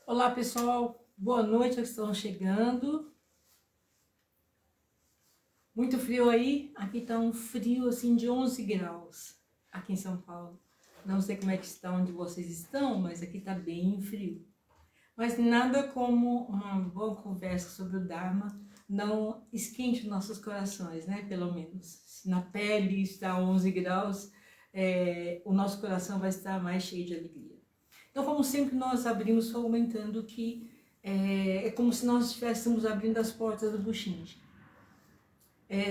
Olá pessoal, boa noite, estão chegando. Muito frio aí? Aqui tá um frio assim de 11 graus, aqui em São Paulo. Não sei como é que está onde vocês estão, mas aqui tá bem frio. Mas nada como uma boa conversa sobre o Dharma não esquente os nossos corações, né? Pelo menos. Se na pele está 11 graus, o nosso coração vai estar mais cheio de alegria. Então, como sempre, nós abrimos comentando que é como se nós estivéssemos abrindo as portas do Bushinji.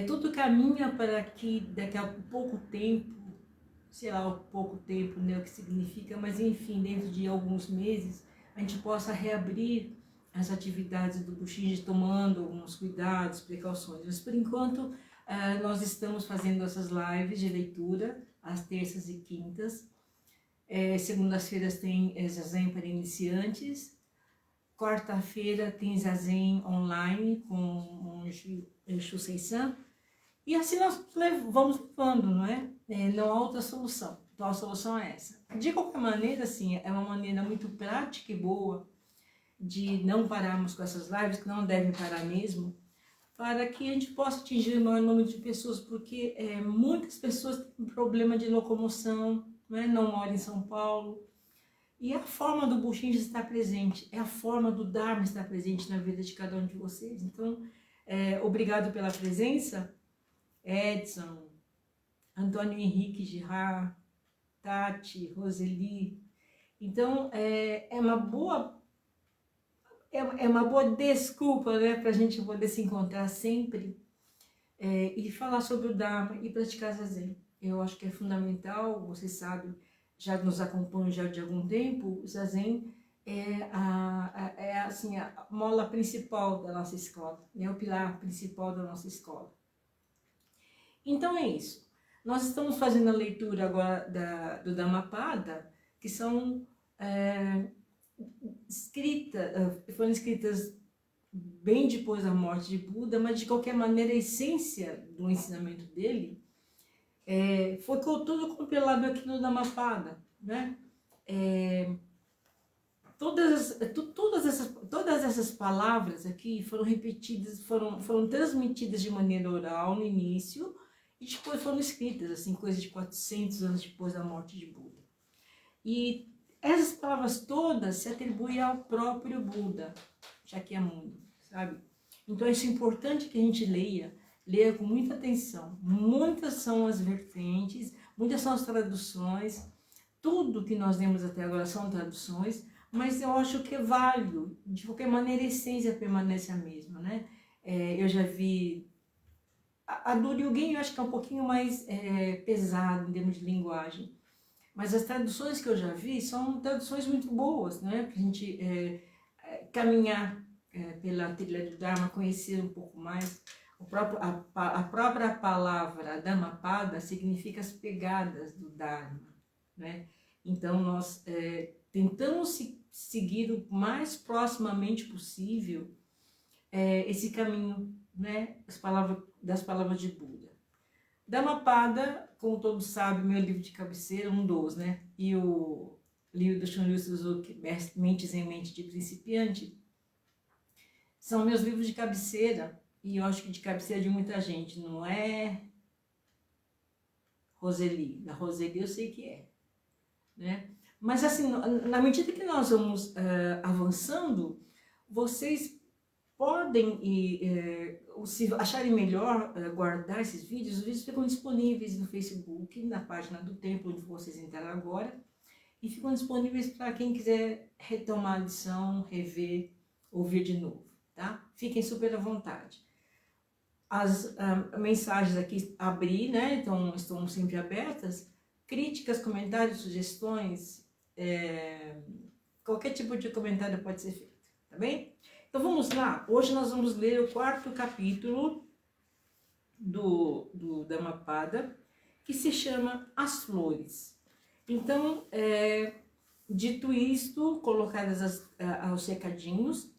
Tudo caminha para que daqui a pouco tempo, sei lá, pouco tempo, né, o que significa, mas enfim, dentro de alguns meses, a gente possa reabrir as atividades do Bushinji tomando alguns cuidados, precauções. Mas por enquanto, nós estamos fazendo essas lives de leitura, às terças e quintas. Segundas-feiras tem Zazen para iniciantes. Quarta-feira tem Zazen online com o Shusei-san. E assim nós vamos levando, não é? Não há outra solução. Então a solução é essa. De qualquer maneira, assim, é uma maneira muito prática e boa de não pararmos com essas lives, que não devem parar mesmo, para que a gente possa atingir o maior número de pessoas, porque muitas pessoas têm problema de locomoção, não moram em São Paulo. E a forma do Bushinji estar presente, é a forma do Dharma estar presente na vida de cada um de vocês. Então, obrigado pela presença, Edson, Antônio Henrique Girard, Tati, Roseli. Então, é uma boa desculpa, né, para a gente poder se encontrar sempre e falar sobre o Dharma e praticar Zazen. Eu acho que é fundamental, vocês sabem, já nos acompanham já de algum tempo, o Zazen assim, a mola principal da nossa escola, o pilar principal da nossa escola. Então é isso. Nós estamos fazendo a leitura agora do Dhammapada, que são foram escritas bem depois da morte de Buda, mas de qualquer maneira a essência do ensinamento dele foi tudo compilado aqui no Dhammapada, né? Todas essas palavras aqui foram repetidas, foram transmitidas de maneira oral no início e depois foram escritas, assim, coisa de 400 anos depois da morte de Buda. E essas palavras todas se atribuem ao próprio Buda, Shakyamuni, sabe? Então é importante que a gente leia com muita atenção. Muitas são as vertentes, muitas são as traduções, tudo que nós lemos até agora são traduções, mas eu acho que é válido, de qualquer maneira a essência permanece a mesma, né? Eu já vi, a do Ryugen eu acho que é um pouquinho mais pesado em termos de linguagem, mas as traduções que eu já vi são traduções muito boas, né? Para a gente caminhar pela trilha do Dharma, conhecer um pouco mais. A própria palavra Dhammapada significa as pegadas do Dharma, né? Então nós tentamos seguir o mais proximamente possível esse caminho, né? Das palavras de Buda. Dhammapada, como todos sabem, meu livro de cabeceira, um dos, né? E o livro do Shunryu Suzuki, Mentes em Mente de Principiante, são meus livros de cabeceira, e eu acho que de cabeceira de muita gente, não é Roseli? Da Roseli eu sei que é, né? Mas assim, na medida que nós vamos avançando, vocês podem, se acharem melhor guardar esses vídeos, os vídeos ficam disponíveis no Facebook, na página do templo onde vocês entraram agora, e ficam disponíveis para quem quiser retomar a lição, rever, ouvir de novo, tá? Fiquem super à vontade. As mensagens aqui abri, né? Então estão sempre abertas. Críticas, comentários, sugestões, qualquer tipo de comentário pode ser feito, tá bem? Então vamos lá, hoje nós vamos ler o 4º capítulo do Dhammapada, que se chama As Flores. Então, dito isto, colocadas aos recadinhos.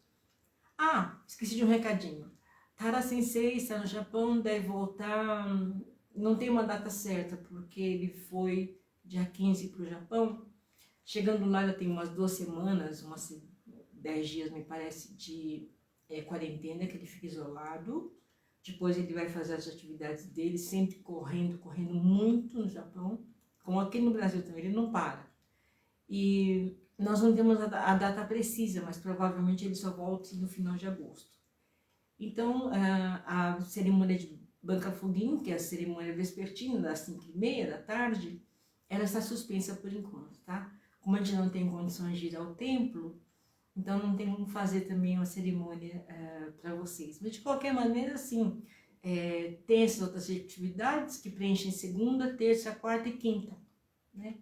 Esqueci de um recadinho. Tara Sensei está no Japão, deve voltar, não tem uma data certa, porque ele foi dia 15 para o Japão. Chegando lá já tem umas 2 semanas, 10 dias, me parece, de quarentena, que ele fica isolado. Depois ele vai fazer as atividades dele, sempre correndo muito no Japão. Como aqui no Brasil também, ele não para. E nós não temos a data precisa, mas provavelmente ele só volta no final de agosto. Então, a cerimônia de Banca Foguinho, que é a cerimônia vespertina, das 5h30 da tarde, ela está suspensa por enquanto, tá? Como a gente não tem condições de ir ao templo, então não tem como fazer também uma cerimônia para vocês. Mas de qualquer maneira, assim, tem essas outras atividades que preenchem segunda, terça, quarta e quinta, né?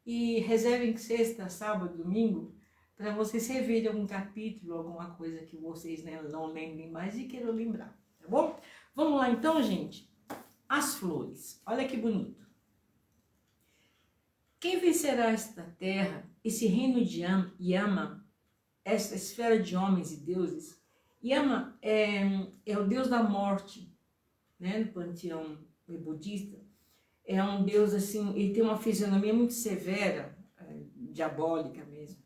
E reservem sexta, sábado, domingo, para vocês reverem algum capítulo, alguma coisa que vocês, né, não lembrem mais e queiram lembrar, tá bom? Vamos lá então, gente. As flores. Olha que bonito. Quem vencerá esta terra, esse reino de Yama, esta esfera de homens e deuses? Yama é o deus da morte, né, no panteão budista. É um deus assim, ele tem uma fisionomia muito severa, diabólica mesmo,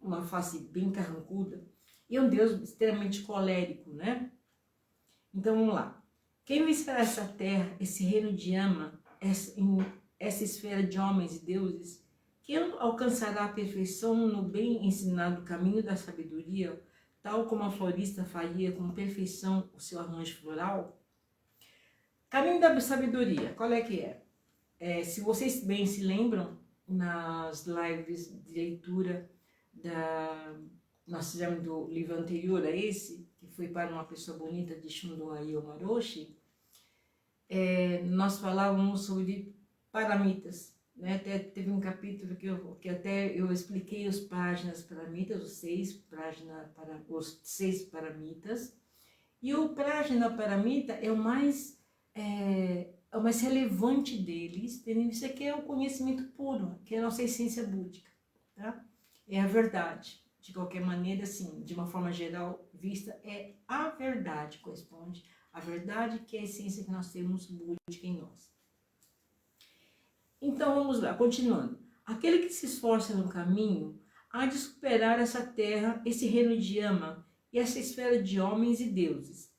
uma face bem carrancuda, e é um deus extremamente colérico, né? Então vamos lá. Quem vencerá essa terra, esse reino de Yama, essa esfera de homens e deuses? Quem alcançará a perfeição no bem ensinado caminho da sabedoria, tal como a florista faria com perfeição o seu arranjo floral? Caminho da sabedoria, qual é que é? Se vocês bem se lembram, nas lives de leitura nós fizemos do livro anterior a esse, que foi para uma pessoa bonita de Shundo Ayomaroshi, nós falávamos sobre paramitas, né? Até teve um capítulo que até eu expliquei os páginas paramitas, os seis paramitas, e o prajna paramita é o mais relevante deles, entendeu? Isso aqui é o conhecimento puro, que é a nossa essência búdica, tá? É a verdade. De qualquer maneira, assim, de uma forma geral vista, é a verdade, corresponde à verdade, que é a essência que nós temos búdica em nós. Então vamos lá, continuando. Aquele que se esforça no caminho há de superar essa terra, esse reino de Yama e essa esfera de homens e deuses.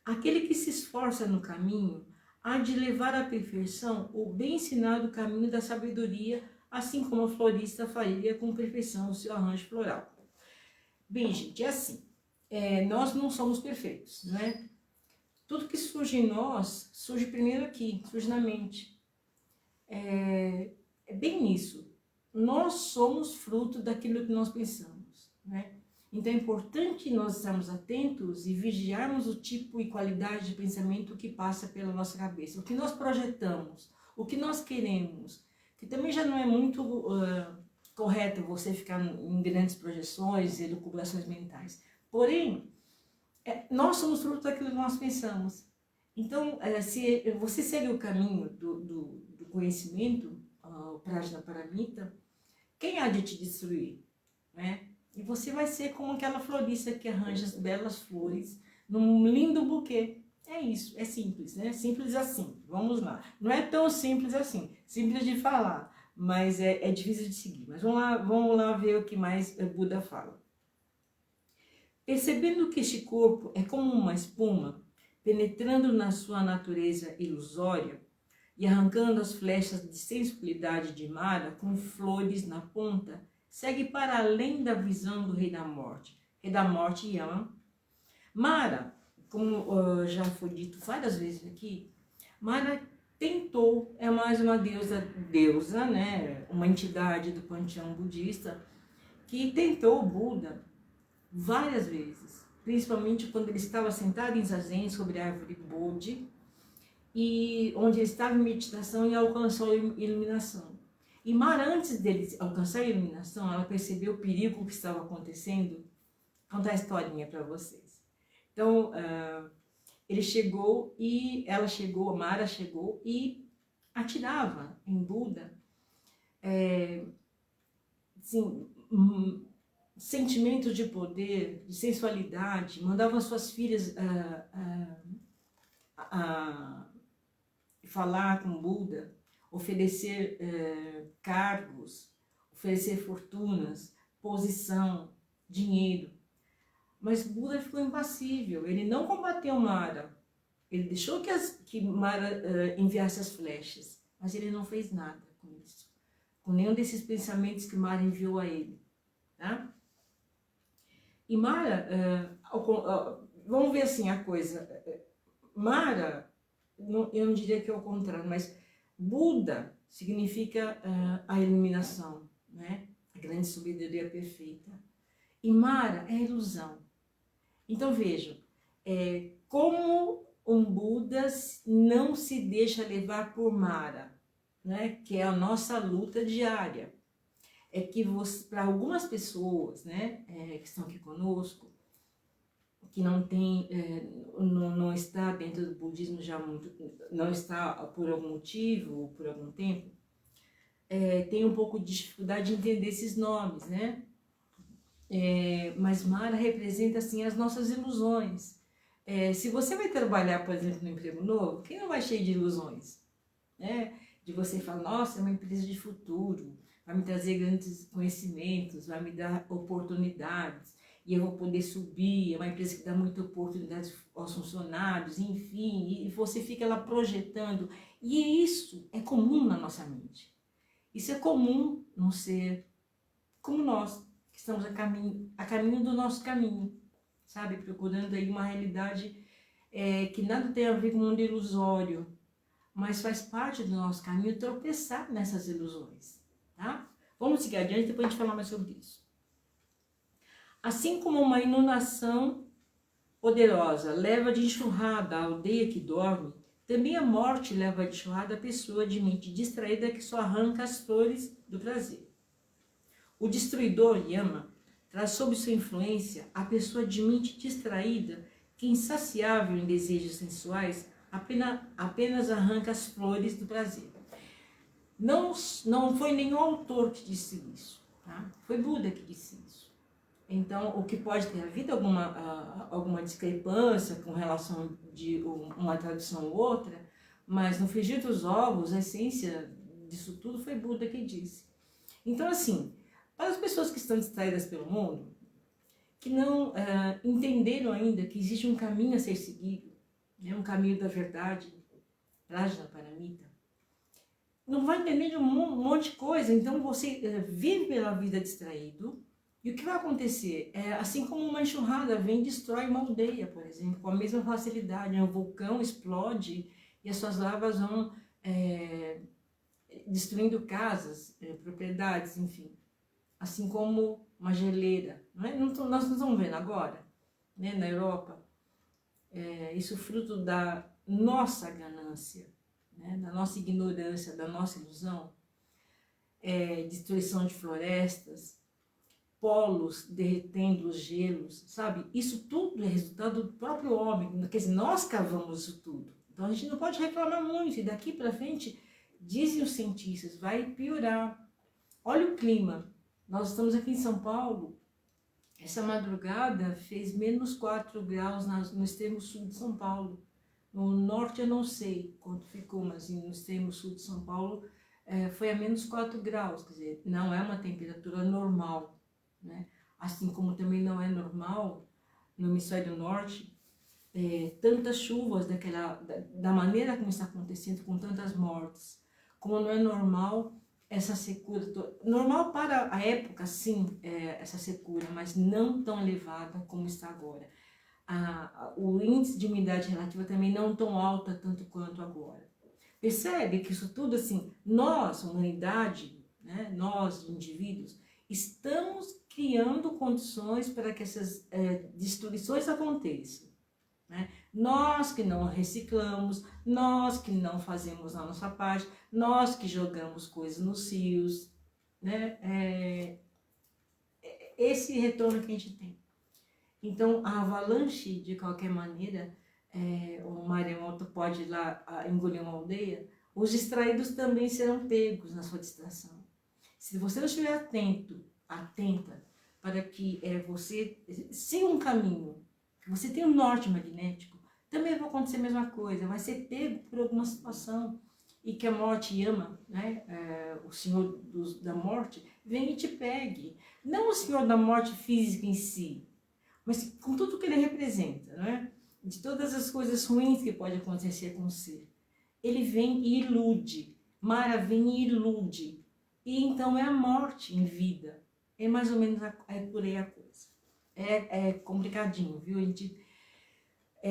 Aquele que se esforça no caminho há de levar à perfeição o bem ensinado caminho da sabedoria, assim como a florista faria com perfeição o seu arranjo floral. Bem, gente, é assim, nós não somos perfeitos, né? Tudo que surge em nós, surge primeiro aqui, surge na mente. É bem isso. Nós somos fruto daquilo que nós pensamos, né? Então é importante nós estarmos atentos e vigiarmos o tipo e qualidade de pensamento que passa pela nossa cabeça, o que nós projetamos, o que nós queremos, que também já não é muito correto você ficar em grandes projeções e elucubrações mentais. Porém, nós somos fruto daquilo que nós pensamos. Então, se você segue o caminho do conhecimento, o prajna paramita, quem há de te destruir, né? E você vai ser como aquela florista que arranja as belas flores num lindo buquê. É isso, é simples, né? Simples assim, vamos lá. Não é tão simples assim, simples de falar, mas é difícil de seguir. Mas vamos lá ver o que mais Buda fala. Percebendo que este corpo é como uma espuma, penetrando na sua natureza ilusória e arrancando as flechas de sensibilidade de Mara com flores na ponta, segue para além da visão do Rei da Morte. Rei da Morte, Yama. Mara, como já foi dito várias vezes aqui, Mara tentou, é mais uma deusa, né, uma entidade do panteão budista, que tentou o Buda várias vezes, principalmente quando ele estava sentado em zazen sobre a árvore Bodhi, e onde ele estava em meditação e alcançou a iluminação. E Mara, antes dele alcançar a iluminação, ela percebeu o perigo que estava acontecendo. Vou contar a historinha para vocês. Então, Mara chegou e atirava em Buda sentimentos de poder, de sensualidade, mandava suas filhas falar com Buda, oferecer cargos, oferecer fortunas posição, dinheiro. Mas Buda ficou impassível, ele não combateu Mara. Ele deixou que Mara enviasse as flechas, mas ele não fez nada com isso, com nenhum desses pensamentos que Mara enviou a ele. Tá? E Mara, vamos ver assim a coisa, Mara, eu não diria que é o contrário, mas Buda significa a iluminação, né? A grande sabedoria perfeita. E Mara é a ilusão. Então vejam, como um Buda não se deixa levar por Mara, né? Que é a nossa luta diária. É que para algumas pessoas, né, que estão aqui conosco, que não tem, não está dentro do budismo já muito, não está por algum motivo ou por algum tempo, tem um pouco de dificuldade de entender esses nomes, né? Mas Mara representa assim as nossas ilusões. Se você vai trabalhar, por exemplo, no emprego novo, quem não vai cheio de ilusões? Né? De você falar, nossa, é uma empresa de futuro, vai me trazer grandes conhecimentos, vai me dar oportunidades, e eu vou poder subir, é uma empresa que dá muita oportunidade aos funcionários, enfim, e você fica lá projetando. E isso é comum na nossa mente. Isso é comum num ser como nós, que estamos a caminho do nosso caminho, sabe? Procurando aí uma realidade que nada tem a ver com o mundo ilusório, mas faz parte do nosso caminho tropeçar nessas ilusões, tá? Vamos seguir adiante, depois a gente falar mais sobre isso. Assim como uma inundação poderosa leva de enxurrada a aldeia que dorme, também a morte leva de enxurrada a pessoa de mente distraída que só arranca as flores do prazer. O destruidor Yama traz sob sua influência a pessoa de mente distraída que, insaciável em desejos sensuais, apenas arranca as flores do prazer. Não foi nenhum autor que disse isso, tá? Foi Buda que disse isso. Então, o que pode ter havido alguma discrepância com relação de uma tradução ou outra, mas no frigir dos ovos, a essência disso tudo foi Buda que disse. Então, assim, para as pessoas que estão distraídas pelo mundo, que não entenderam ainda que existe um caminho a ser seguido, né, um caminho da verdade, Prajnaparamita, não vai entender de um monte de coisa, então você vive pela vida distraído, e o que vai acontecer? Assim como uma enxurrada vem e destrói uma aldeia, por exemplo, com a mesma facilidade, um vulcão explode e as suas lavas vão destruindo casas, propriedades, enfim. Assim como uma geleira, não é? Nós não estamos vendo agora, né, na Europa, isso fruto da nossa ganância, né, da nossa ignorância, da nossa ilusão, destruição de florestas, polos derretendo os gelos, sabe? Isso tudo é resultado do próprio homem, quer dizer, nós cavamos isso tudo. Então a gente não pode reclamar muito, e daqui para frente, dizem os cientistas, vai piorar. Olha o clima. Nós estamos aqui em São Paulo, essa madrugada fez menos 4 graus no extremo sul de São Paulo. No norte eu não sei quanto ficou, mas no extremo sul de São Paulo foi a menos 4 graus, quer dizer, não é uma temperatura normal, né? Assim como também não é normal no hemisfério norte tantas chuvas da maneira como está acontecendo, com tantas mortes, como não é normal essa secura, normal para a época, sim, essa secura, mas não tão elevada como está agora. O índice de umidade relativa também não tão alta tanto quanto agora. Percebe que isso tudo, assim, nós, humanidade, né, nós, indivíduos, estamos criando condições para que essas destruições aconteçam. Né? Nós que não reciclamos, nós que não fazemos a nossa parte, nós que jogamos coisas nos rios, né? Esse retorno que a gente tem. Então, a avalanche, de qualquer maneira, o maremoto pode ir lá engolir uma aldeia, os distraídos também serão pegos na sua distração. Se você não estiver atenta, para que você siga um caminho, que você tenha um norte magnético, também vai acontecer a mesma coisa, vai ser pego por alguma situação, e que a morte ama, né? O Senhor da morte, vem e te pegue. Não o Senhor da morte física em si, mas com tudo que ele representa, né? De todas as coisas ruins que pode acontecer com o ser. Ele vem e ilude. Mara vem e ilude. E então é a morte em vida. É mais ou menos por aí a coisa. É complicadinho, viu? A gente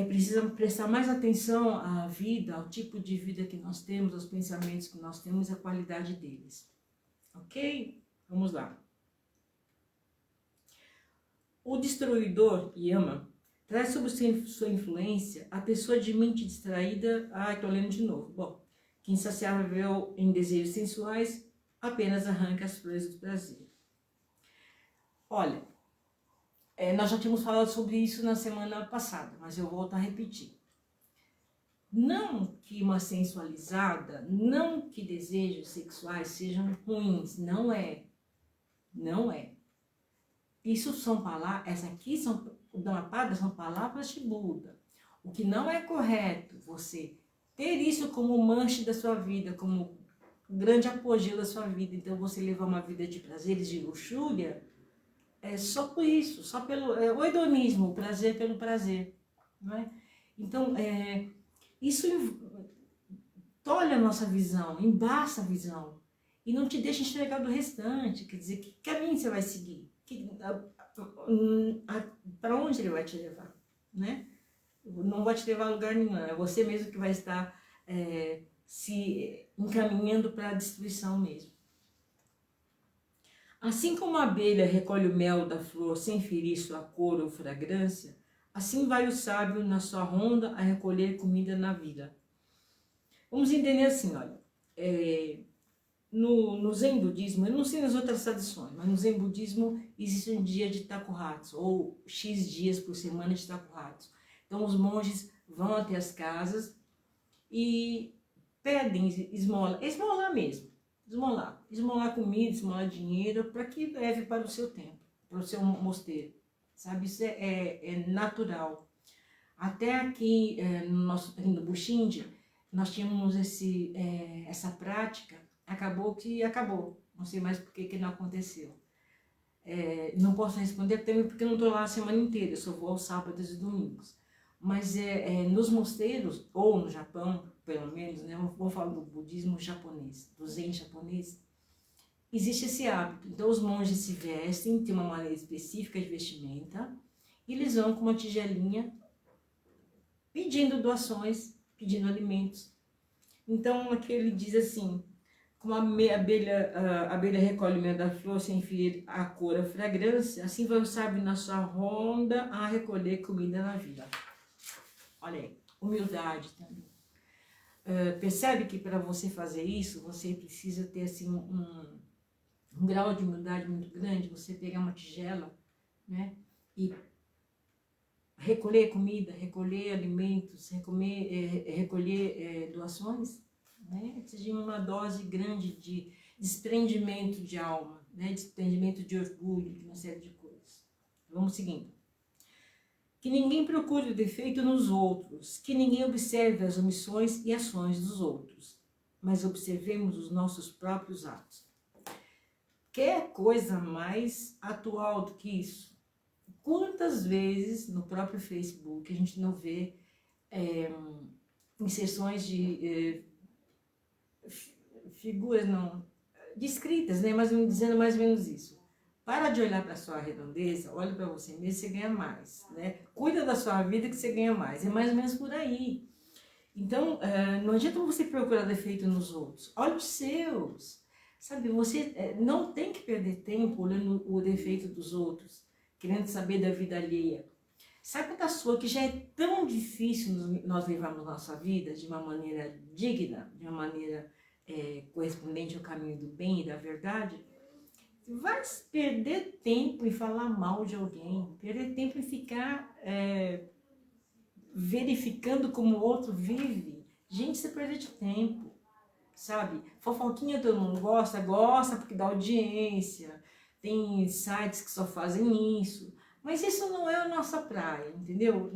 precisa prestar mais atenção à vida, ao tipo de vida que nós temos, aos pensamentos que nós temos e à qualidade deles. Ok? Vamos lá. O destruidor, Yama, traz sob sua influência a pessoa de mente distraída. Estou lendo de novo. Bom, que insaciável em desejos sensuais, apenas arranca as flores do prazer. Olha, nós já tínhamos falado sobre isso na semana passada, mas eu volto a repetir. Não que uma sensualizada, não que desejos sexuais sejam ruins, não é. Não é. Isso são palavras, essas aqui são palavras de Buda. O que não é correto você ter isso como manche da sua vida, como grande apogeu da sua vida, então você levar uma vida de prazeres, de luxúria, só por isso, só pelo o hedonismo, o prazer pelo prazer, não é? Então, isso tolhe a nossa visão, embaça a visão e não te deixa enxergar do restante, quer dizer, que caminho você vai seguir? Para onde ele vai te levar, né? Não vai te levar a lugar nenhum, é você mesmo que vai estar se encaminhando para a destruição mesmo. Assim como a abelha recolhe o mel da flor sem ferir sua cor ou fragrância, assim vai o sábio na sua ronda a recolher comida na vida. Vamos entender assim, olha, no Zen Budismo, eu não sei nas outras tradições, mas no Zen Budismo existe um dia de Takuhatsu, ou X dias por semana de Takuhatsu. Então os monges vão até as casas e pedem esmola, esmolar mesmo, esmolar comida, esmolar dinheiro, para que leve para o seu templo, para o seu mosteiro, sabe? Isso é natural. Até aqui no Bushindi, nós tínhamos essa prática. Acabou, não sei mais por que não aconteceu. Não posso responder porque eu não estou lá a semana inteira, eu só vou aos sábados e domingos. Mas nos mosteiros, ou no Japão, pelo menos, né, vou falar do budismo japonês, do zen japonês, existe esse hábito. Então os monges se vestem, tem uma maneira específica de vestimenta, e eles vão com uma tigelinha pedindo doações, pedindo alimentos. Então aqui ele diz assim: como a abelha recolhe o mel da flor sem ferir a cor ou a fragrância, assim vai o sábio na sua ronda a recolher comida na vida. Olha aí, humildade também. Percebe que para você fazer isso, você precisa ter assim, um grau de humildade muito grande, você pegar uma tigela, né, e recolher comida, recolher alimentos, recolher doações, né? Seja uma dose grande de desprendimento de alma, né? Desprendimento de orgulho, de uma série de coisas. Vamos seguindo. Que ninguém procure o defeito nos outros, que ninguém observe as omissões e ações dos outros, mas observemos os nossos próprios atos. Quer coisa mais atual do que isso? Quantas vezes no próprio Facebook a gente não vê inserções de figuras descritas, né? Mas dizendo mais ou menos isso. Para de olhar para a sua redondeza, olha para você mesmo, você ganha mais, né? Cuida da sua vida que você ganha mais, é mais ou menos por aí. Então, não adianta você procurar defeito nos outros, olha os seus, sabe? Você não tem que perder tempo olhando o defeito dos outros, querendo saber da vida alheia. Sabe da sua, que já é tão difícil nós levarmos nossa vida de uma maneira digna, de uma maneira correspondente ao caminho do bem e da verdade? Vai perder tempo em falar mal de alguém, perder tempo em ficar verificando como o outro vive. Gente, você perde de tempo, sabe? Fofoquinha todo mundo gosta porque dá audiência, tem sites que só fazem isso, mas isso não é a nossa praia, entendeu?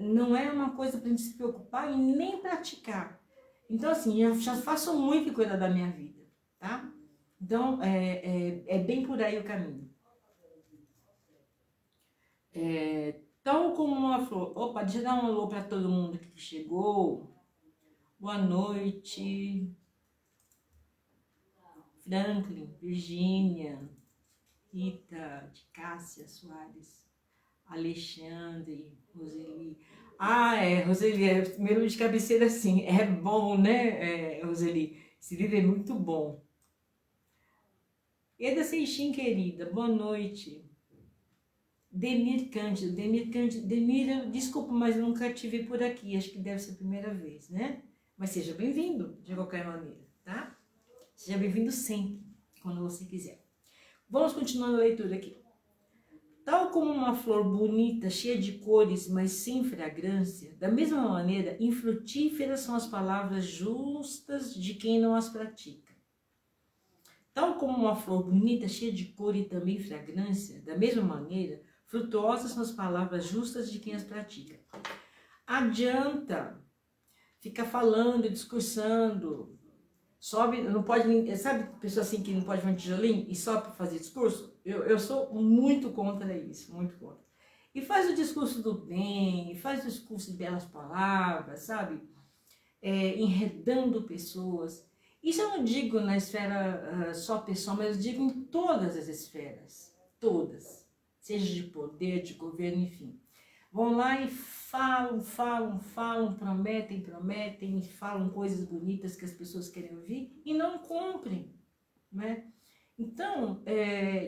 Não é uma coisa pra gente se preocupar e nem praticar. Então assim, eu já faço muito em cuidar da minha vida, tá? Então, é bem por aí o caminho. Tal como uma flor. Opa, deixa eu dar um alô para todo mundo que chegou. Boa noite. Franklin, Virgínia, Rita, de Cássia Soares, Alexandre, Roseli. Roseli, primeiro de cabeceira, sim. É bom, né, Roseli? Esse livro é muito bom. Eda Seixin, querida, boa noite. Demir Cândido, Demir, desculpa, mas eu nunca te vi por aqui, acho que deve ser a primeira vez, né? Mas seja bem-vindo, de qualquer maneira, tá? Seja bem-vindo sempre, quando você quiser. Vamos continuando a leitura aqui. Tal como uma flor bonita, cheia de cores, mas sem fragrância, da mesma maneira, infrutíferas são as palavras justas de quem não as pratica. Tal como uma flor bonita, cheia de cor e também fragrância, da mesma maneira, frutuosas são as palavras justas de quem as pratica. Adianta ficar falando, discursando, sobe, não pode, sabe pessoa assim que não pode fazer um tijolinho e só para fazer discurso? Eu sou muito contra isso, muito contra. E faz o discurso do bem, faz o discurso de belas palavras, sabe? Enredando pessoas. Isso eu não digo na esfera só pessoal, mas eu digo em todas as esferas, todas, seja de poder, de governo, enfim. Vão lá e falam, prometem, falam coisas bonitas que as pessoas querem ouvir e não cumprem, né? Então,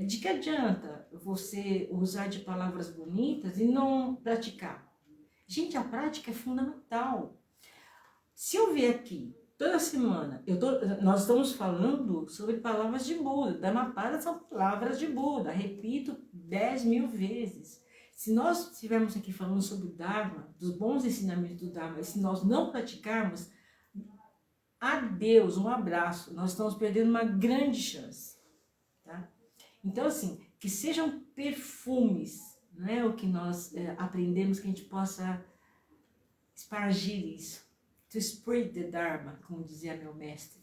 de que adianta você usar de palavras bonitas e não praticar? Gente, a prática é fundamental. Se eu vier aqui toda semana, nós estamos falando sobre palavras de Buda. Dhammapada são palavras de Buda, repito 10.000 vezes. Se nós estivermos aqui falando sobre o Dharma, dos bons ensinamentos do Dharma, e se nós não praticarmos, adeus, um abraço, nós estamos perdendo uma grande chance. Tá? Então, assim, que sejam perfumes, não é o que nós aprendemos, que a gente possa espargir isso. To spread the Dharma, como dizia meu mestre.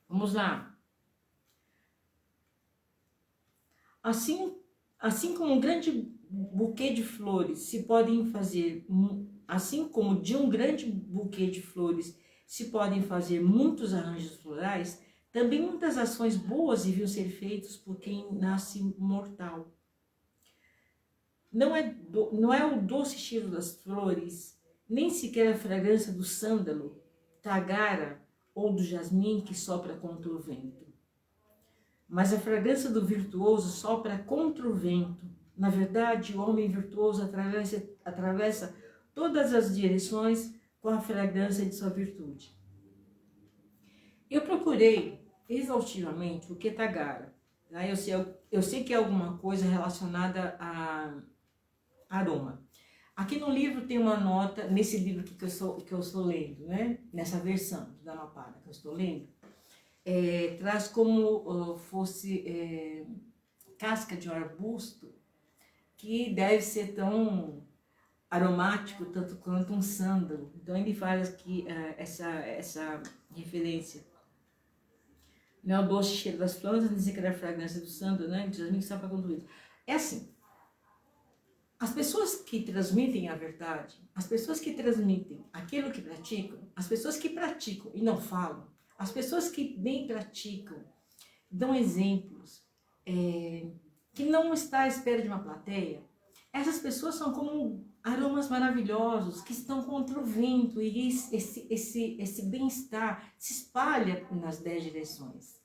Vamos lá. Assim como um grande buquê de flores se podem fazer, assim como de um grande buquê de flores se podem fazer muitos arranjos florais, também muitas ações boas deviam ser feitas por quem nasce mortal. Não é o doce cheiro das flores, nem sequer a fragrância do sândalo, tagara ou do jasmim que sopra contra o vento. Mas a fragrância do virtuoso sopra contra o vento. Na verdade, o homem virtuoso atravessa todas as direções com a fragrância de sua virtude. Eu procurei exaustivamente o que tagara. Tá? Eu sei que é alguma coisa relacionada a aroma. Aqui no livro tem uma nota, nesse livro que eu estou lendo, né? Nessa versão do Dhammapada que eu estou lendo, traz como fosse casca de um arbusto que deve ser tão aromático tanto quanto um sândalo. Então ele faz aqui essa referência. Não é o doce cheiro das plantas, nem sequer a fragrância do sândalo, né? Que só para concluir. É assim. As pessoas que transmitem a verdade, as pessoas que transmitem aquilo que praticam, as pessoas que praticam e não falam, as pessoas que bem praticam, dão exemplos, que não está à espera de uma plateia, essas pessoas são como aromas maravilhosos que estão contra o vento e esse bem-estar se espalha nas 10 direções.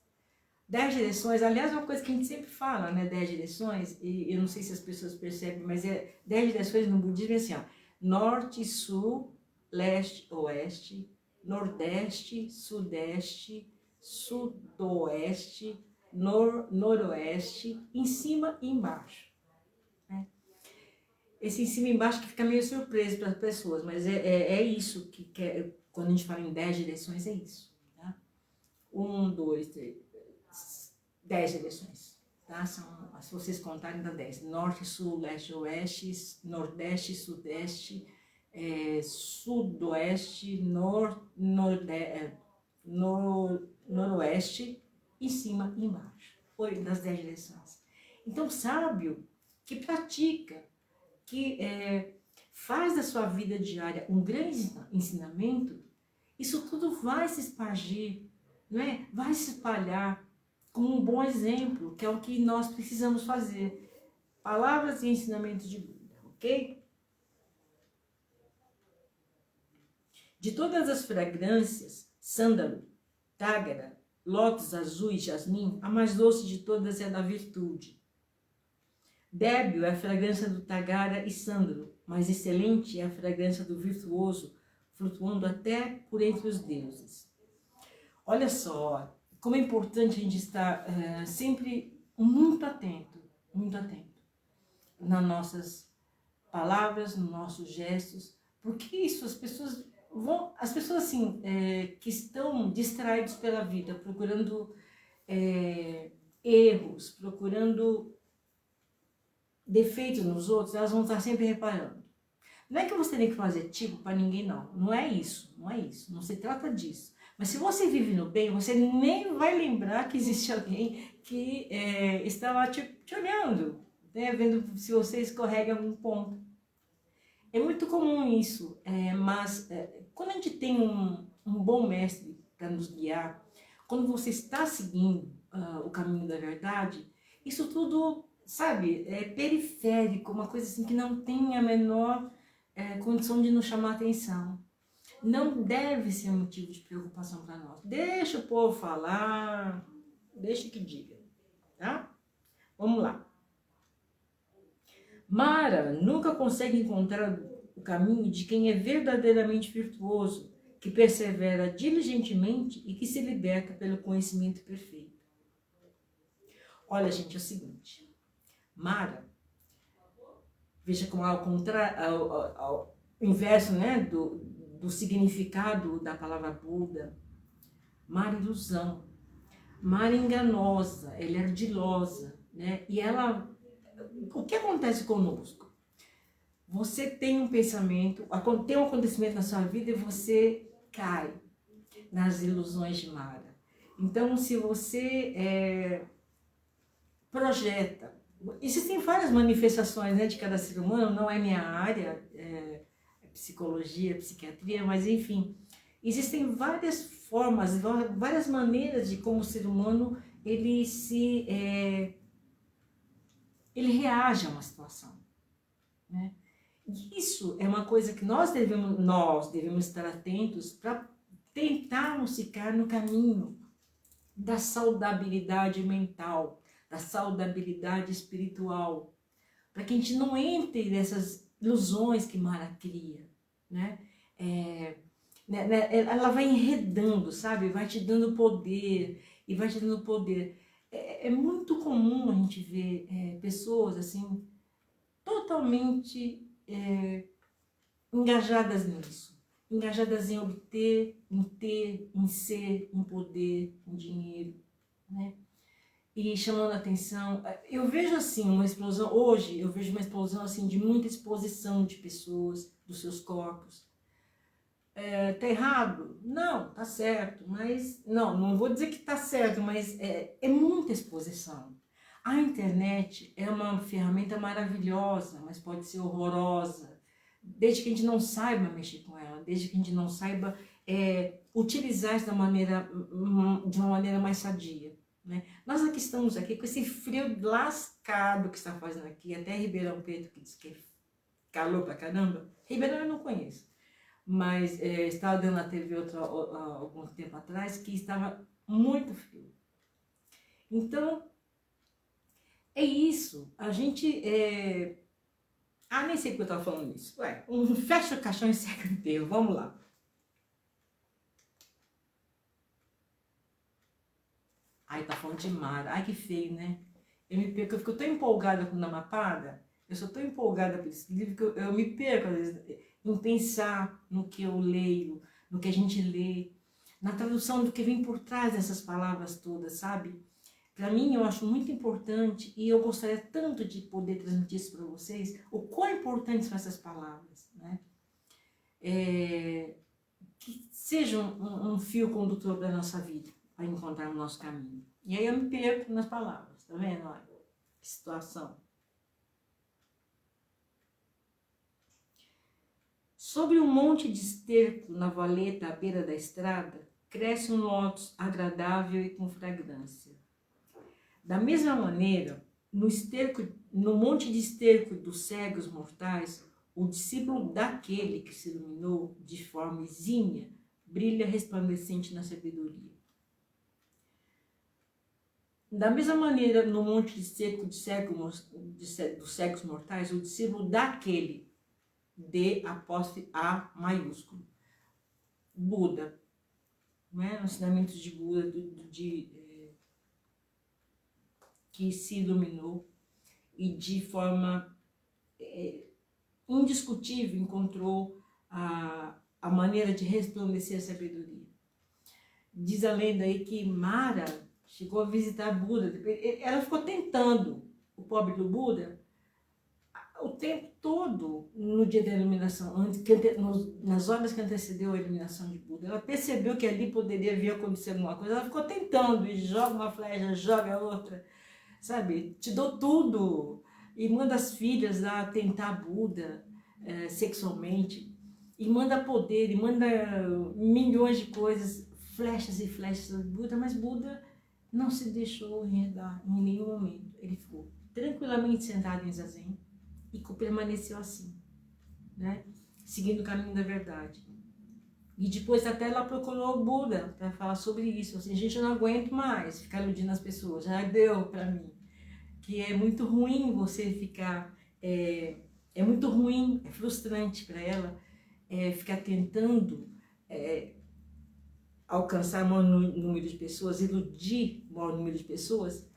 10 direções, aliás, é uma coisa que a gente sempre fala, né? 10 direções, e eu não sei se as pessoas percebem, mas 10 direções no budismo é assim, ó, norte, sul, leste, oeste, nordeste, sudeste, sudoeste, noroeste, em cima e embaixo. Né? Esse em cima e embaixo que fica meio surpreso para as pessoas, mas é isso quando a gente fala em 10 direções, é isso. Tá? 1, 2, 3... 10 direções, tá? Se vocês contarem, dá 10. Norte, sul, leste, oeste, nordeste, sudeste, sudoeste, noroeste, em cima e embaixo. Foi das 10 direções. Então, sábio que pratica, que faz da sua vida diária um grande ensinamento, isso tudo vai se espargir, né? Vai se espalhar como um bom exemplo, que é o que nós precisamos fazer. Palavras e ensinamentos de Buda, ok? De todas as fragrâncias, sândalo, tágara, lótus azul e jasmim, a mais doce de todas é a da virtude. Débil é a fragrância do tagara e sândalo, mais excelente é a fragrância do virtuoso, flutuando até por entre os deuses. Olha só, como é importante a gente estar sempre muito atento nas nossas palavras, nos nossos gestos, porque isso, as pessoas assim, que estão distraídas pela vida, procurando erros, procurando defeitos nos outros, elas vão estar sempre reparando. Não é que você tem que fazer tipo para ninguém, não é isso, não se trata disso. Mas se você vive no bem, você nem vai lembrar que existe alguém que está lá te olhando, né, vendo se você escorrega em algum ponto. É muito comum isso, mas quando a gente tem um bom mestre para nos guiar, quando você está seguindo o caminho da verdade, isso tudo, sabe, é periférico, uma coisa assim que não tem a menor condição de nos chamar atenção. Não deve ser motivo de preocupação para nós. Deixa o povo falar, deixa que diga, tá? Vamos lá. Mara nunca consegue encontrar o caminho de quem é verdadeiramente virtuoso, que persevera diligentemente e que se liberta pelo conhecimento perfeito. Olha, gente, é o seguinte. Mara, veja como ao inverso, né, do significado da palavra Buda. Mara ilusão, Mara enganosa, ela é ardilosa, né? E ela, o que acontece conosco? Você tem um pensamento, tem um acontecimento na sua vida e você cai nas ilusões de Mara. Então, se você projeta, existem várias manifestações, né, de cada ser humano, não é minha área, é psicologia, psiquiatria, mas enfim, existem várias formas, várias maneiras de como o ser humano ele reage a uma situação, né? Isso é uma coisa que nós devemos estar atentos para tentarmos ficar no caminho da saudabilidade mental, da saudabilidade espiritual, para que a gente não entre nessas ilusões que Mara cria, né? Ela vai enredando, sabe? Vai te dando poder e vai te dando poder. É muito comum a gente ver pessoas assim totalmente engajadas nisso, engajadas em obter, em ter, em ser, em poder, em dinheiro, né? E chamando a atenção. Eu vejo assim uma explosão, hoje eu vejo uma explosão assim de muita exposição de pessoas, dos seus corpos. Tá errado? Não, tá certo, mas não vou dizer que tá certo, mas é muita exposição. A internet é uma ferramenta maravilhosa, mas pode ser horrorosa, desde que a gente não saiba mexer com ela, desde que a gente não saiba utilizar isso de uma maneira mais sadia, né? Nós aqui estamos aqui com esse frio lascado que está fazendo aqui, até Ribeirão Preto, que diz que é calor pra caramba. Ribeirão eu não conheço, mas estava dando na TV algum tempo atrás que estava muito frio. Então, é isso. A gente... nem sei porque eu estava falando isso. Fecha o caixão e segue o enterro. Vamos lá. Ai, tá falando de Mara. Ai, que feio, né? Eu fico tão empolgada com Dhammapada. Eu sou tão empolgada por esse livro que eu me perco, às vezes, em pensar no que eu leio, no que a gente lê, na tradução do que vem por trás dessas palavras todas, sabe? Para mim, eu acho muito importante e eu gostaria tanto de poder transmitir isso para vocês, o quão importantes são essas palavras, né? Que sejam um fio condutor da nossa vida, para encontrar o nosso caminho. E aí eu me perco nas palavras, tá vendo? Olha, que situação. Sobre um monte de esterco na valeta à beira da estrada, cresce um lótus agradável e com fragrância. Da mesma maneira, no monte de esterco dos cegos mortais, o discípulo daquele que se iluminou de forma exímia brilha resplandecente na sabedoria. Da mesma maneira, no monte de esterco dos cegos mortais, o discípulo daquele, D apóstrofe A maiúsculo, Buda, não é? Os ensinamentos de Buda, que se iluminou e de forma indiscutível encontrou a maneira de resplandecer a sabedoria. Diz a lenda aí que Mara chegou a visitar Buda, ela ficou tentando o pobre do Buda o tempo todo no dia da iluminação, nas horas que antecedeu a iluminação de Buda. Ela percebeu que ali poderia vir acontecer alguma coisa, ela ficou tentando, e joga uma flecha, joga outra, sabe? Te dou tudo, e manda as filhas lá tentar Buda sexualmente, e manda poder, e manda milhões de coisas, flechas e flechas de Buda, mas Buda não se deixou enredar em nenhum momento. Ele ficou tranquilamente sentado em zazen e permaneceu assim, né? Seguindo o caminho da verdade. E depois até ela procurou o Buda para falar sobre isso. Assim, gente, eu não aguento mais ficar iludindo as pessoas, já deu para mim. Que é muito ruim você ficar... É muito ruim, é frustrante para ela ficar tentando alcançar o maior número de pessoas, iludir o maior número de pessoas.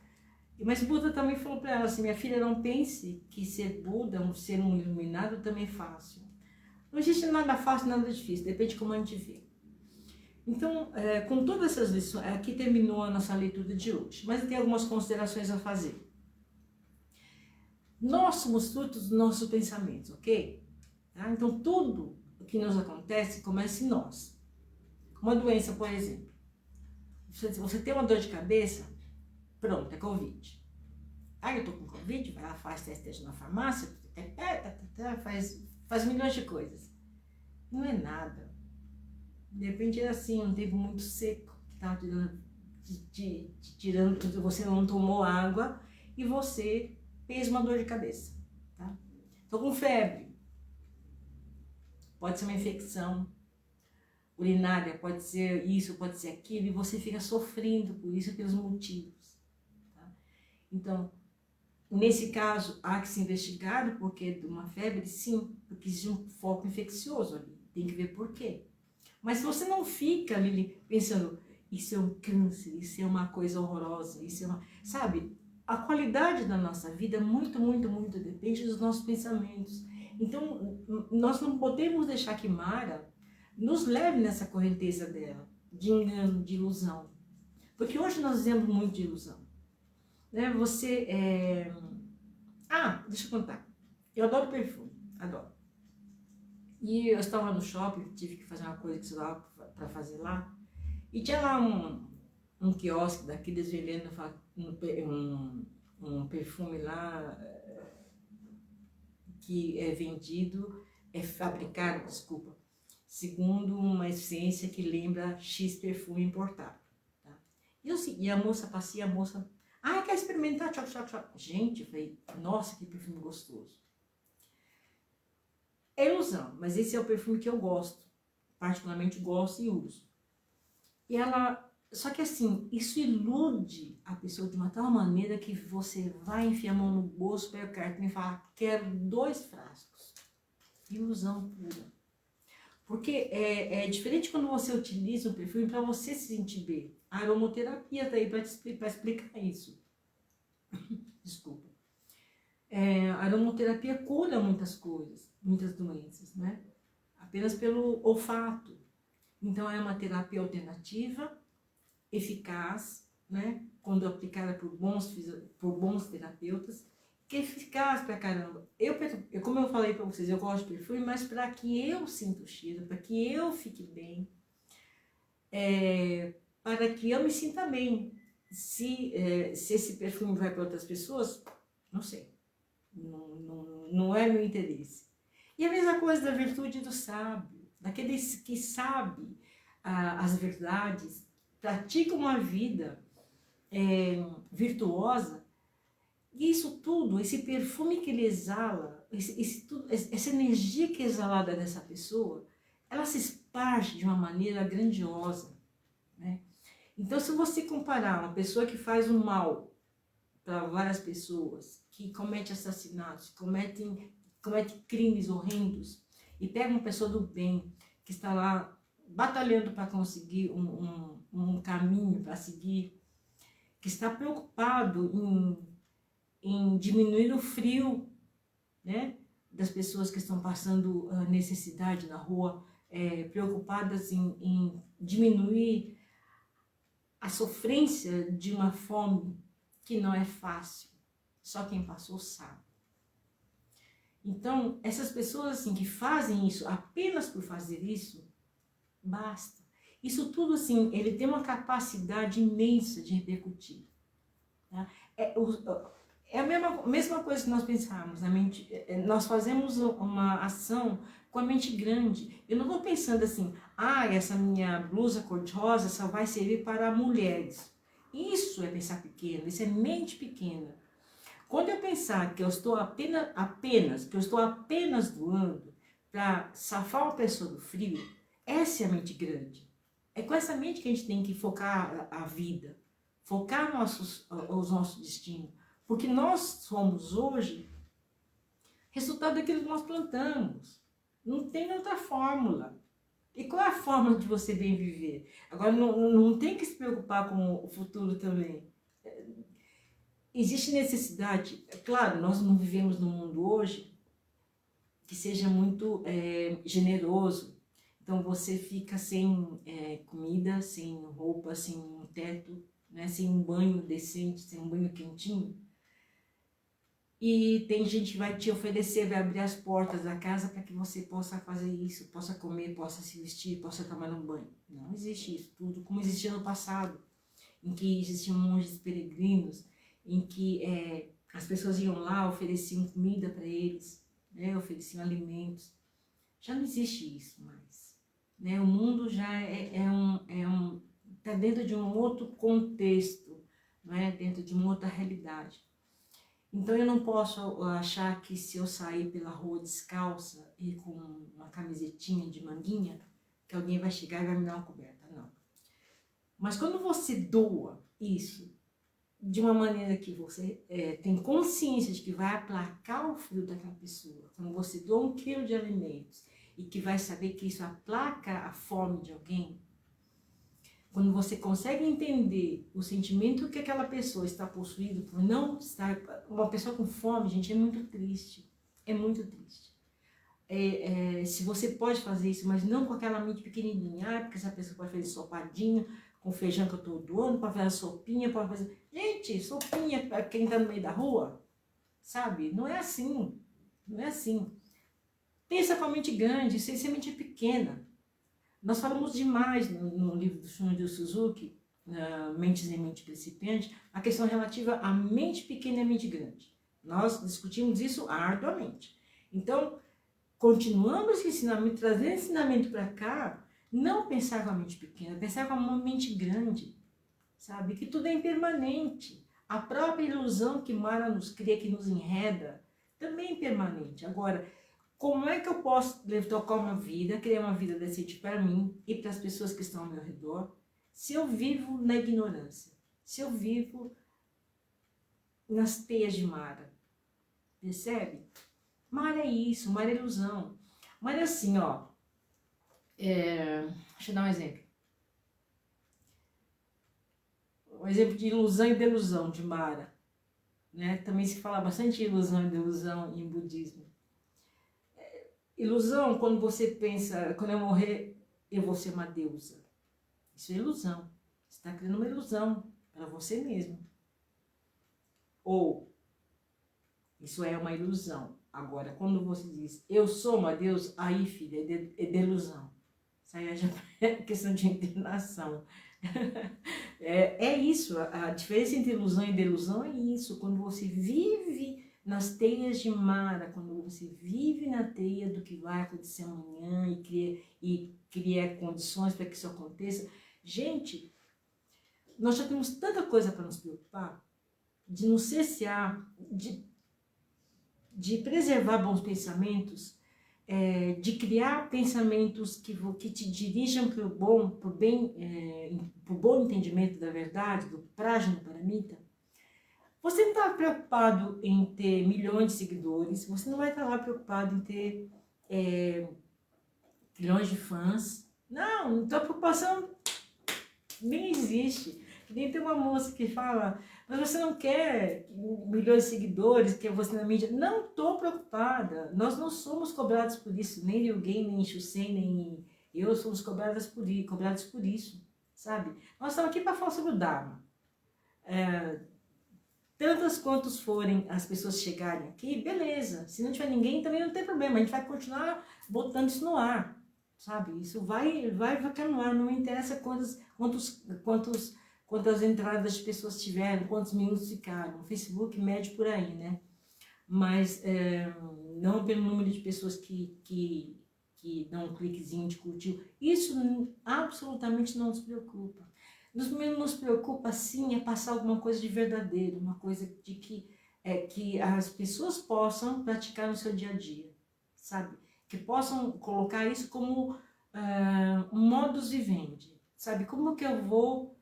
Mas Buda também falou para ela assim, minha filha, não pense que ser Buda, ser um iluminado também é fácil. Não existe nada fácil, nada difícil, depende de como a gente vê. Então, com todas essas lições, aqui terminou a nossa leitura de hoje, mas tem algumas considerações a fazer. Nós somos frutos dos nossos pensamentos, ok? Tá? Então, tudo o que nos acontece começa em nós. Uma doença, por exemplo. Você tem uma dor de cabeça, pronto, é Covid. Ah, eu tô com Covid, vai lá, faz teste na farmácia, faz milhões de coisas. Não é nada. De repente era assim, um tempo muito seco, que tava tirando, você não tomou água e você fez uma dor de cabeça. Tá? Tô com febre. Pode ser uma infecção urinária, pode ser isso, pode ser aquilo, e você fica sofrendo por isso, pelos motivos. Tá? Então, nesse caso, há que se investigar o porquê de uma febre, sim, porque existe um foco infeccioso ali, tem que ver por quê. Mas se você não fica ali pensando, isso é um câncer, isso é uma coisa horrorosa, isso é uma... Sabe, a qualidade da nossa vida muito, muito, muito depende dos nossos pensamentos. Então, nós não podemos deixar que Mara nos leve nessa correnteza dela, de engano, de ilusão. Porque hoje nós vivemos muito de ilusão. Né? Deixa eu contar. Eu adoro perfume, adoro. E eu estava no shopping, tive que fazer uma coisa que dava para fazer lá. E tinha lá um quiosque daqueles vendendo um perfume lá que é vendido, é fabricado, segundo uma essência que lembra X perfume importado. Tá? E a moça passeia, quer experimentar? Tchau, tchau, tchau. Gente, eu falei, nossa, que perfume gostoso. É ilusão, mas esse é o perfume que eu gosto, particularmente gosto e uso. E só que assim, isso ilude a pessoa de uma tal maneira que você vai enfiar a mão no bolso, pega o cartão e fala, quero 2 frascos. Ilusão pura. Porque é diferente quando você utiliza um perfume para você se sentir bem. A aromaterapia está aí para explicar isso. Desculpa. A aromaterapia cura muitas coisas, muitas doenças, né? Apenas pelo olfato. Então é uma terapia alternativa, eficaz, né? Quando aplicada por bons terapeutas, que é eficaz pra caramba. Como eu falei pra vocês, eu gosto de perfume, mas para que eu sinta o cheiro, para que eu fique bem, para que eu me sinta bem. Se esse perfume vai para outras pessoas, não sei. Não é meu interesse. E a mesma coisa da virtude do sábio, daqueles que sabe as verdades, praticam uma vida virtuosa. E isso tudo, esse perfume que ele exala, essa energia que é exalada dessa pessoa, ela se esparge de uma maneira grandiosa, né? Então, se você comparar uma pessoa que faz o mal para várias pessoas, que comete assassinatos, comete crimes horrendos, e pega uma pessoa do bem, que está lá batalhando para conseguir um caminho para seguir, que está preocupado em diminuir o frio, né, das pessoas que estão passando necessidade na rua, preocupadas em diminuir a sofrência de uma fome que não é fácil, só quem passou sabe. Então, essas pessoas assim, que fazem isso apenas por fazer isso, basta. Isso tudo assim, ele tem uma capacidade imensa de repercutir. Tá? É a mesma coisa que nós pensamos, na mente, nós fazemos uma ação com a mente grande. Eu não estou pensando assim, essa minha blusa cor-de-rosa só vai servir para mulheres. Isso é pensar pequeno, isso é mente pequena. Quando eu pensar que eu estou apenas doando para safar uma pessoa do frio, essa é a mente grande. É com essa mente que a gente tem que focar a vida, focar os nossos destinos. Porque nós somos hoje resultado daquilo que nós plantamos. Não tem outra fórmula. E qual é a fórmula de você bem viver? Agora, não tem que se preocupar com o futuro também. Existe necessidade, é claro, nós não vivemos num mundo hoje que seja muito generoso. Então você fica sem comida, sem roupa, sem um teto, né, sem um banho decente, sem um banho quentinho. E tem gente que vai te oferecer, vai abrir as portas da casa para que você possa fazer isso, possa comer, possa se vestir, possa tomar um banho. Não existe isso tudo como existia no passado, em que existiam monges peregrinos, em que as pessoas iam lá, ofereciam comida para eles, né, ofereciam alimentos. Já não existe isso mais. Né? O mundo já está dentro de um outro contexto, né? Dentro de uma outra realidade. Então eu não posso achar que se eu sair pela rua descalça e com uma camisetinha de manguinha, que alguém vai chegar e vai me dar uma coberta. Não. Mas quando você doa isso de uma maneira que você tem consciência de que vai aplacar o frio daquela pessoa, quando você doa 1 quilo de alimentos e que vai saber que isso aplaca a fome de alguém, quando você consegue entender o sentimento que aquela pessoa está possuindo por não estar... Uma pessoa com fome, gente, é muito triste. É muito triste. Se você pode fazer isso, mas não com aquela mente pequenininha, porque essa pessoa pode fazer sopadinho com feijão que eu estou doando, pode fazer sopinha, pode fazer... Gente, sopinha para quem está no meio da rua, sabe? Não é assim. Não é assim. Pensa com a mente grande, isso é mente pequena. Nós falamos demais no livro do Shunryu Suzuki, Mentes em Mente Principiante, a questão relativa à mente pequena e à mente grande. Nós discutimos isso arduamente. Então, continuamos esse ensinamento, trazendo ensinamento para cá, não pensar com a mente pequena, pensar com uma mente grande, sabe? Que tudo é impermanente. A própria ilusão que Mara nos cria, que nos enreda, também é impermanente. Agora, como é que eu posso tocar uma vida, criar uma vida decente para mim e para as pessoas que estão ao meu redor, se eu vivo na ignorância, se eu vivo nas teias de Mara? Percebe? Mara é isso, Mara é ilusão. Mara é assim, ó. Deixa eu dar um exemplo. Um exemplo de ilusão e delusão de Mara. Né? Também se fala bastante de ilusão e delusão em budismo. Ilusão, quando você pensa, quando eu morrer, eu vou ser uma deusa. Isso é ilusão. Você está criando uma ilusão para você mesmo. Ou, isso é uma ilusão. Agora, quando você diz, eu sou uma deusa, aí, filha, é delusão. Isso aí já é questão de encarnação. É isso, a diferença entre ilusão e delusão é isso. Quando você vive nas teias de Mara, quando você vive na teia do que vai acontecer amanhã e cria condições para que isso aconteça. Gente, nós já temos tanta coisa para nos preocupar, de nos cercear, de preservar bons pensamentos, de criar pensamentos que te dirijam para o bom, para o bom entendimento da verdade, do Prajna Paramita. Você não está preocupado em ter milhões de seguidores, você não vai estar lá preocupado em ter milhões de fãs. Não, tua preocupação nem existe. Nem tem uma moça que fala, mas você não quer milhões de seguidores, quer você na mídia. Não estou preocupada. Nós não somos cobrados por isso. Nem Ryugen, nem Shusen, nem eu somos cobrados por isso, sabe? Nós estamos aqui para falar sobre o Dharma. Tantas quantos forem as pessoas chegarem aqui, beleza. Se não tiver ninguém, também não tem problema. A gente vai continuar botando isso no ar, sabe? Isso vai ficar no ar. Não interessa quantas entradas de pessoas tiveram, quantos minutos ficaram. O Facebook mede por aí, né? Mas não pelo número de pessoas que dão um cliquezinho de curtir. Isso absolutamente não nos preocupa. Nos preocupa, sim, é passar alguma coisa de verdadeiro, uma coisa de que as pessoas possam praticar no seu dia a dia, sabe? Que possam colocar isso como um modus vivendi, sabe? Como é que eu vou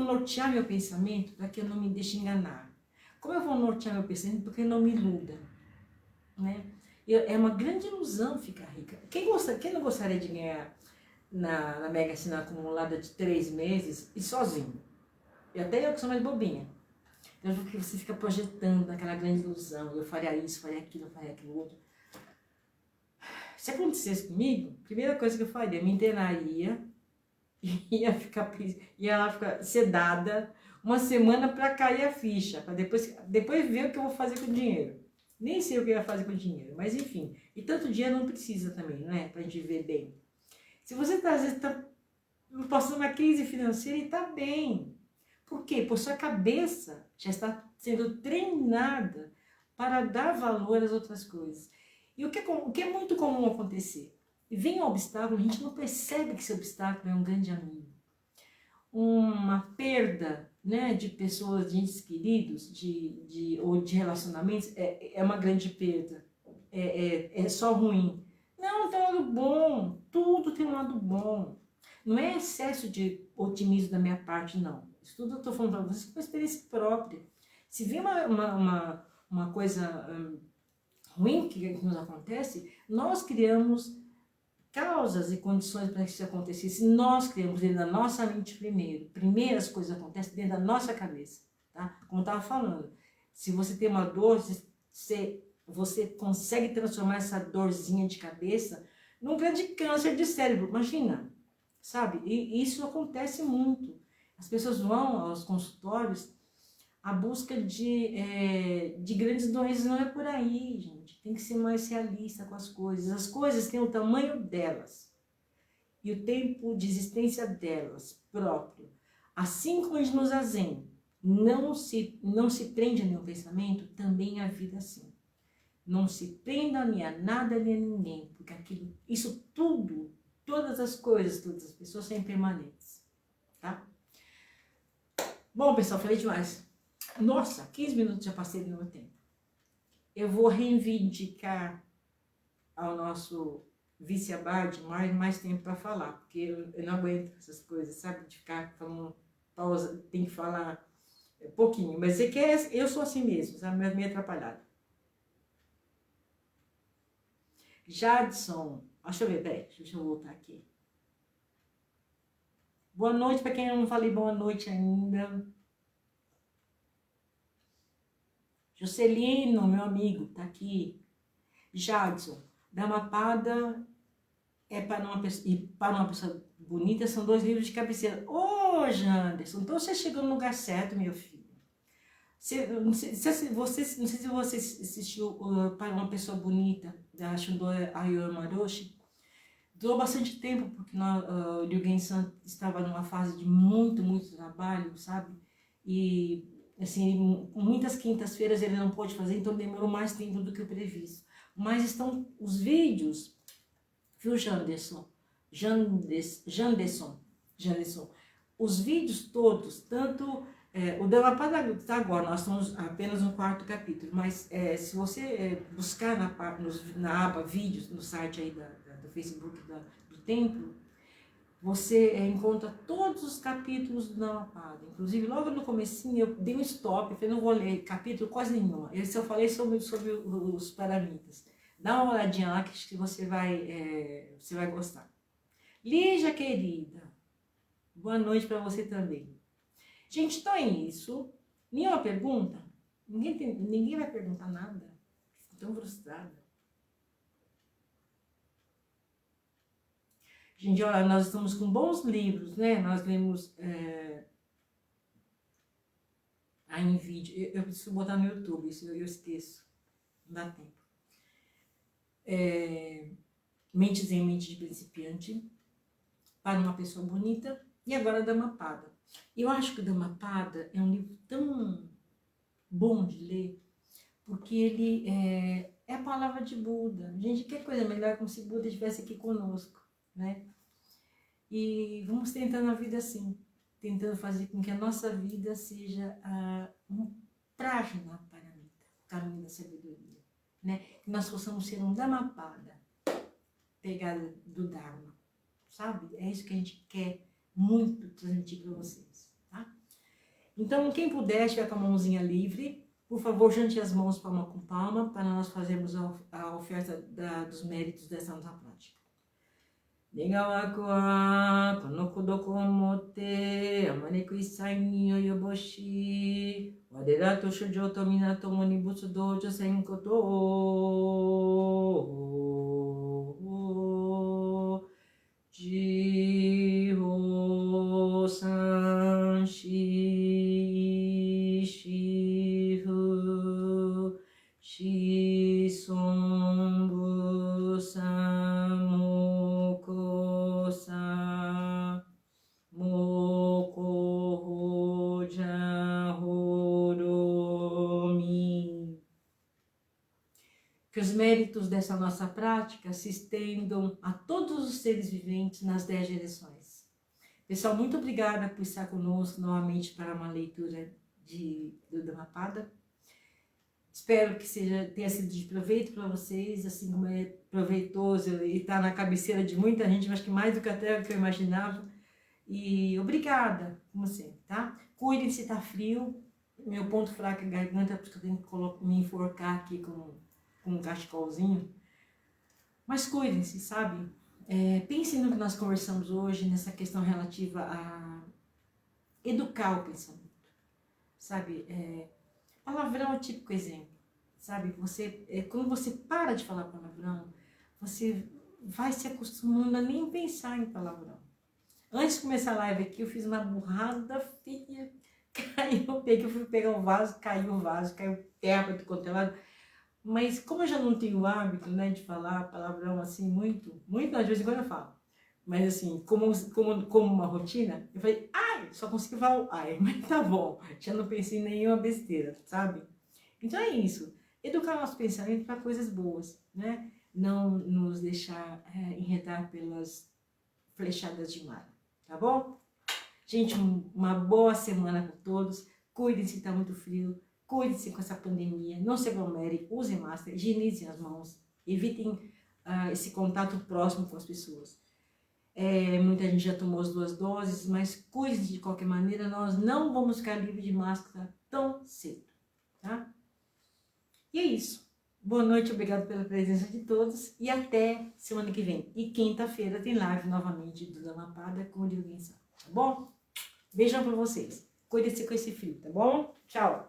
nortear meu pensamento para que eu não me deixe enganar? Como eu vou nortear meu pensamento para que eu não me iluda, né? É uma grande ilusão ficar rica. Quem não gostaria de ganhar na Mega Sena acumulada de 3 meses e sozinho? E até eu que sou mais bobinha. Então você fica projetando naquela grande ilusão, eu faria isso, faria aquilo, eu faria aquilo outro. Se acontecesse comigo, a primeira coisa que eu faria, eu me internaria, ia lá ficar sedada uma semana para cair a ficha, para depois ver o que eu vou fazer com o dinheiro. Nem sei o que eu ia fazer com o dinheiro, mas enfim. E tanto dinheiro não precisa também, não é? Para a gente viver bem. Se você às vezes está passando uma crise financeira e está bem. Por quê? Por sua cabeça já está sendo treinada para dar valor às outras coisas. E o que é muito comum acontecer? Vem um obstáculo, a gente não percebe que esse obstáculo é um grande amigo. Uma perda, né, de pessoas, de entes queridos, ou de relacionamentos, é uma grande perda. É só ruim. Não, tem um lado bom. Tudo tem um lado bom. Não é excesso de otimismo da minha parte, não. Isso tudo eu estou falando para vocês com experiência própria. Se vem uma coisa ruim que nos acontece, nós criamos causas e condições para que isso acontecesse. Nós criamos dentro da nossa mente primeiro. Primeiro as coisas acontecem dentro da nossa cabeça. Tá? Como eu estava falando, se você tem uma dor, você consegue transformar essa dorzinha de cabeça num grande câncer de cérebro. Imagina, sabe? E isso acontece muito. As pessoas vão aos consultórios à busca de grandes doenças. Não é por aí, gente. Tem que ser mais realista com as coisas. As coisas têm o tamanho delas e o tempo de existência delas próprio. Assim como a gente no zazen não se prende a nenhum pensamento, também a vida assim. Não se prenda nem a nada nem a ninguém, porque isso tudo, todas as coisas, todas as pessoas são impermanentes, tá? Bom, pessoal, falei demais. Nossa, 15 minutos já passei do meu tempo. Eu vou reivindicar ao nosso vice-abade mais tempo para falar, porque eu não aguento essas coisas, sabe? De ficar falando pausa, tem que falar pouquinho. Mas você quer, eu sou assim mesmo, sabe? Meio atrapalhado. Jadson, deixa eu ver, peraí, deixa eu voltar aqui. Boa noite para quem eu não falei boa noite ainda. Juscelino, meu amigo, tá aqui. Jadson, Dhammapada para uma pessoa bonita são 2 livros de cabeceira. Ô, Janderson, então você chegou no lugar certo, meu filho. Não sei se você assistiu Para uma Pessoa Bonita, da Shundoi Ayo Maroshi. Durou bastante tempo, porque o Ryugen-san estava numa fase de muito trabalho, sabe? E Assim, muitas quintas-feiras ele não pôde fazer, então demorou mais tempo do que o previsto. Mas estão os vídeos, viu, Janderson? Janderson. Os vídeos todos, tanto o Dhammapada está agora, nós estamos apenas no 4º capítulo, mas se você buscar na aba vídeos, no site aí do Facebook do templo, você encontra todos os capítulos do Dhammapada. Inclusive, logo no comecinho, eu dei um stop, eu falei, não vou ler capítulo quase nenhum. Esse eu falei sobre os paramitas. Dá uma olhadinha lá que você vai gostar. Lígia, querida, boa noite para você também. Gente, então é isso. Nenhuma pergunta? Ninguém vai perguntar nada? Estou tão frustrada. Gente, olha, nós estamos com bons livros, né? Nós lemos aí em vídeo. Eu preciso botar no YouTube, isso eu esqueço. Não dá tempo. Mentes em Mente de Principiante, para uma Pessoa Bonita, e agora Dhammapada. Eu acho que o Dhammapada é um livro tão bom de ler, porque ele é a palavra de Buda. Gente, que coisa melhor como se Buda estivesse aqui conosco, né? E vamos tentando a vida assim, tentando fazer com que a nossa vida seja um Prajna Paramita, caminho da sabedoria, né? Que nós possamos ser um Dhammapada, pegada do Dharma, sabe? É isso que a gente quer muito transmitir para vocês, tá? Então, quem puder, estiver com a mãozinha livre, por favor, junte as mãos palma com palma, para nós fazermos a oferta dos méritos dessa nossa prática. Negawa konoku doko motte amaniku isai ni yoboshi wadera to shujo to minato mo ni butsu dojo senkoto jiho san shi shifu shisombu san que os méritos dessa nossa prática se estendam a todos os seres viventes nas 10 direções. Pessoal, muito obrigada por estar conosco novamente para uma leitura do Dhammapada. Espero que tenha sido de proveito para vocês, assim como é proveitoso e está na cabeceira de muita gente, mas que mais do que até o que eu imaginava. E obrigada, como sempre, tá? Cuidem-se, tá frio. Meu ponto fraco é a garganta, porque eu tenho que me enforcar aqui com um cachecolzinho. Mas cuidem-se, sabe? Pensem no que nós conversamos hoje, nessa questão relativa a educar o pensamento, sabe? Palavrão é o típico exemplo, sabe? Quando você para de falar palavrão, você vai se acostumando a nem pensar em palavrão. Antes de começar a live aqui, eu fiz uma burrada feia, eu fui pegar o vaso, caiu terra do quanto é lado. Mas como eu já não tenho o hábito, né, de falar palavrão assim muito às vezes quando eu falo, mas assim, como uma rotina, eu falei, só consegui falar o mas tá bom, já não pensei em nenhuma besteira, sabe? Então é isso, educar nosso pensamento para coisas boas, né? Não nos deixar enredar pelas flechadas de mar, tá bom? Gente, uma boa semana para todos, cuidem-se, tá muito frio, cuidem-se com essa pandemia, não se aglomerem, usem máscara, higienizem as mãos, evitem esse contato próximo com as pessoas. Muita gente já tomou as 2 doses, mas cuide de qualquer maneira, nós não vamos ficar livres de máscara tão cedo, tá? E é isso. Boa noite, obrigado pela presença de todos e até semana que vem. E quinta-feira tem live novamente do Dhammapada com o Liu Gensha, tá bom? Beijão pra vocês. Cuide-se com esse frio, tá bom? Tchau!